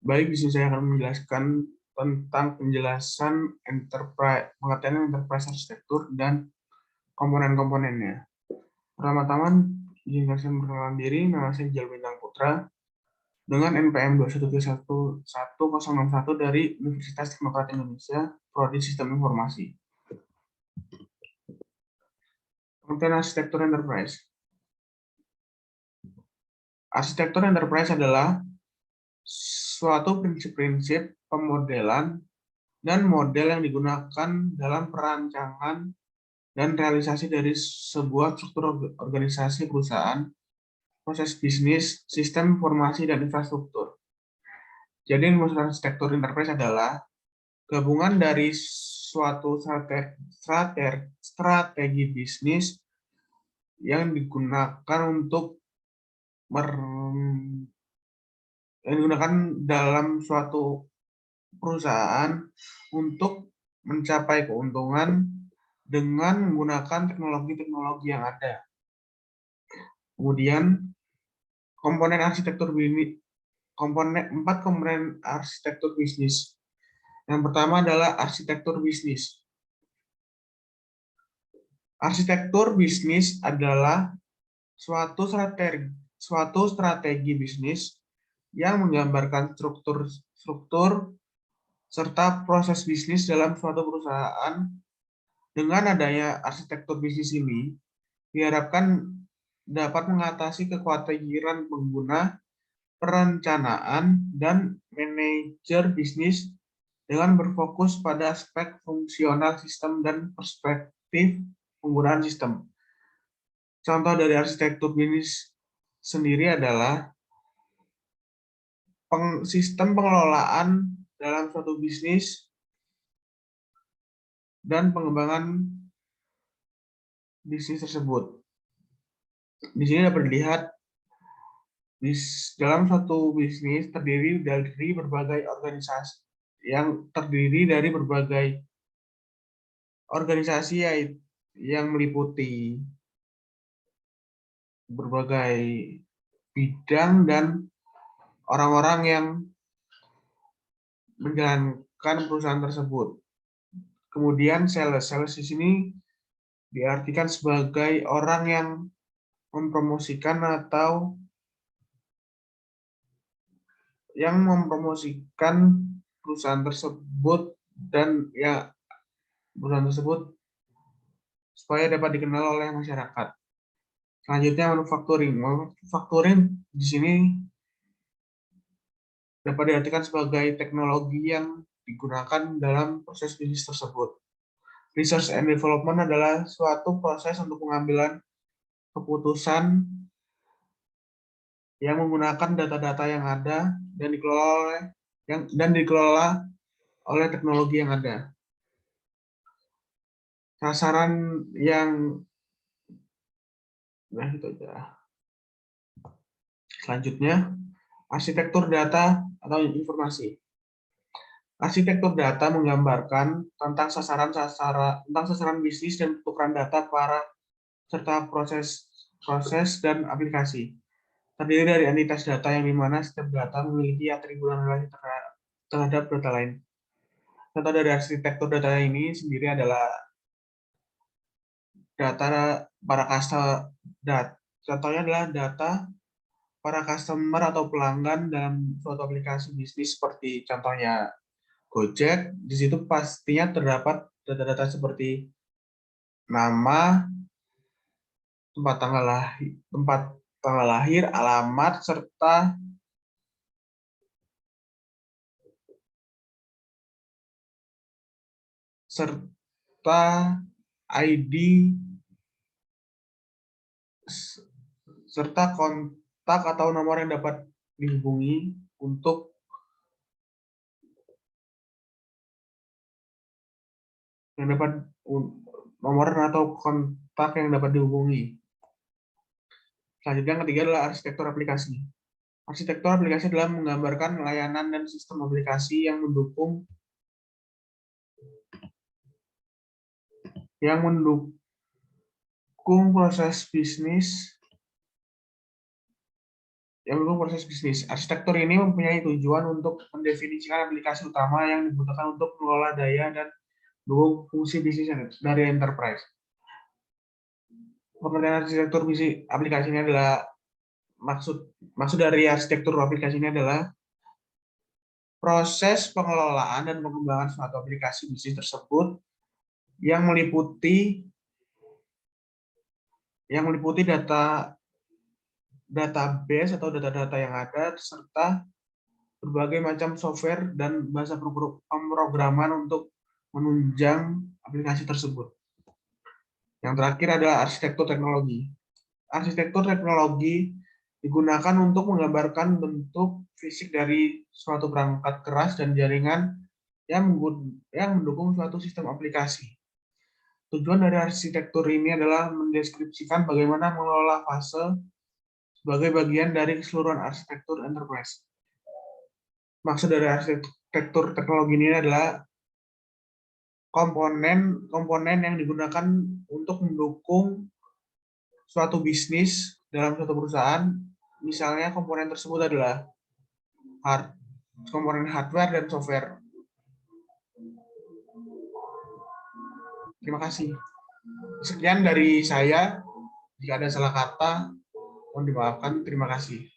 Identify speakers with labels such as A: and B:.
A: Baik, di sini saya akan menjelaskan tentang penjelasan enterprise, pengertian enterprise arsitektur dan komponen-komponennya. Pertama-tama, izinkan saya memperkenalkan diri, nama saya Jalil Bintang Putra, dengan NPM 213111061 dari Universitas Teknokrat Indonesia, Prodi Sistem Informasi. Pengertian arsitektur enterprise. Arsitektur enterprise adalah suatu prinsip-prinsip pemodelan dan model yang digunakan dalam perancangan dan realisasi dari sebuah struktur organisasi perusahaan, proses bisnis, sistem informasi, dan infrastruktur. Jadi, maksud arsitektur enterprise adalah gabungan dari suatu strategi bisnis yang digunakan yang digunakan dalam suatu perusahaan untuk mencapai keuntungan dengan menggunakan teknologi-teknologi yang ada. Kemudian empat komponen arsitektur bisnis. Yang pertama adalah arsitektur bisnis. Arsitektur bisnis adalah suatu strategi bisnis yang menggambarkan struktur serta proses bisnis dalam suatu perusahaan. Dengan adanya arsitektur bisnis ini, diharapkan dapat mengatasi kekhawatiran pengguna, perencanaan, dan manajer bisnis dengan berfokus pada aspek fungsional sistem dan perspektif penggunaan sistem. Contoh dari arsitektur bisnis sendiri adalah sistem pengelolaan dalam suatu bisnis dan pengembangan bisnis tersebut. Di sini dapat dilihat dalam suatu bisnis terdiri dari berbagai organisasi yang meliputi berbagai bidang dan orang-orang yang menjalankan perusahaan tersebut. Kemudian sales di sini diartikan sebagai orang yang mempromosikan atau perusahaan tersebut dan ya perusahaan tersebut supaya dapat dikenal oleh masyarakat. Selanjutnya manufacturing. Manufacturing di sini dapat diartikan sebagai teknologi yang digunakan dalam proses bisnis tersebut. Research and development adalah suatu proses untuk pengambilan keputusan yang menggunakan data-data yang ada dan dikelola oleh teknologi yang ada. Sasaran yang itu aja. Selanjutnya, arsitektur data atau informasi. Arsitektur data menggambarkan tentang sasaran bisnis dan pertukaran data serta proses dan aplikasi. Terdiri dari entitas data yang dimana setiap data memiliki atribut dan relasi terhadap data lain. Contoh dari arsitektur data ini sendiri adalah contohnya adalah data para customer atau pelanggan dalam suatu aplikasi bisnis seperti contohnya Gojek. Di situ pastinya terdapat data-data seperti nama, tempat tanggal lahir, alamat, serta ID serta kontak atau nomor yang dapat dihubungi untuk nomor atau kontak yang dapat dihubungi. Selanjutnya yang ketiga adalah arsitektur aplikasi. Arsitektur aplikasi adalah menggambarkan layanan dan sistem aplikasi yang mendukung proses bisnis yang mendukung proses bisnis. Arsitektur ini mempunyai tujuan untuk mendefinisikan aplikasi utama yang dibutuhkan untuk mengelola daya dan mendukung fungsi bisnis dari enterprise. Pengertian arsitektur aplikasi ini adalah maksud dari arsitektur aplikasi ini adalah proses pengelolaan dan pengembangan suatu aplikasi bisnis tersebut yang meliputi database atau data-data yang ada serta berbagai macam software dan bahasa pemrograman untuk menunjang aplikasi tersebut. Yang terakhir adalah arsitektur teknologi. Arsitektur teknologi digunakan untuk menggambarkan bentuk fisik dari suatu perangkat keras dan jaringan yang mendukung suatu sistem aplikasi. Tujuan dari arsitektur ini adalah mendeskripsikan bagaimana mengelola fase sebagai bagian dari keseluruhan arsitektur enterprise. Maksud dari arsitektur teknologi ini adalah komponen yang digunakan untuk mendukung suatu bisnis dalam suatu perusahaan. Misalnya komponen tersebut adalah komponen hardware dan software. Terima kasih. Sekian dari saya. Jika ada salah kata, mohon dimaafkan. Terima kasih.